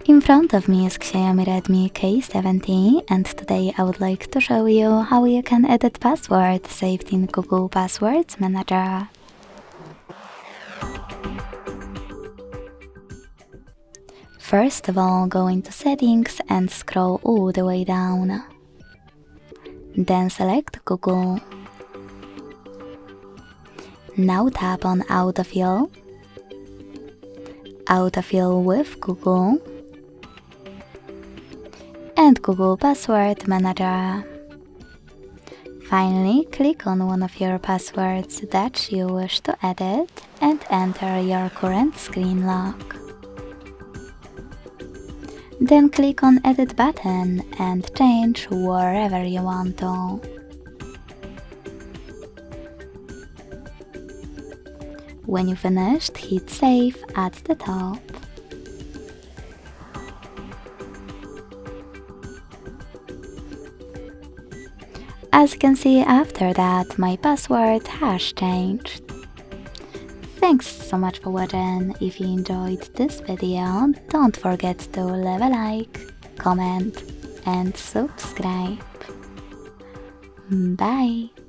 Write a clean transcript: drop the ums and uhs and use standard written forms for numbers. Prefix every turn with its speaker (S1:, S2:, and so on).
S1: In front of me is Xiaomi Redmi K70 and today I would like to show you how you can edit password saved in Google Passwords Manager. First of all, go into Settings and scroll all the way down. Then select Google. Now tap on Autofill, Autofill with Google, and Google Password Manager. Finally, click on one of your passwords that you wish to edit and enter your current screen lock. Then click on Edit button and change wherever you want to. When you finished, hit Save at the top. As you can see, after that, my password has changed. Thanks so much for watching. If you enjoyed this video, don't forget to leave a like, comment and subscribe. Bye!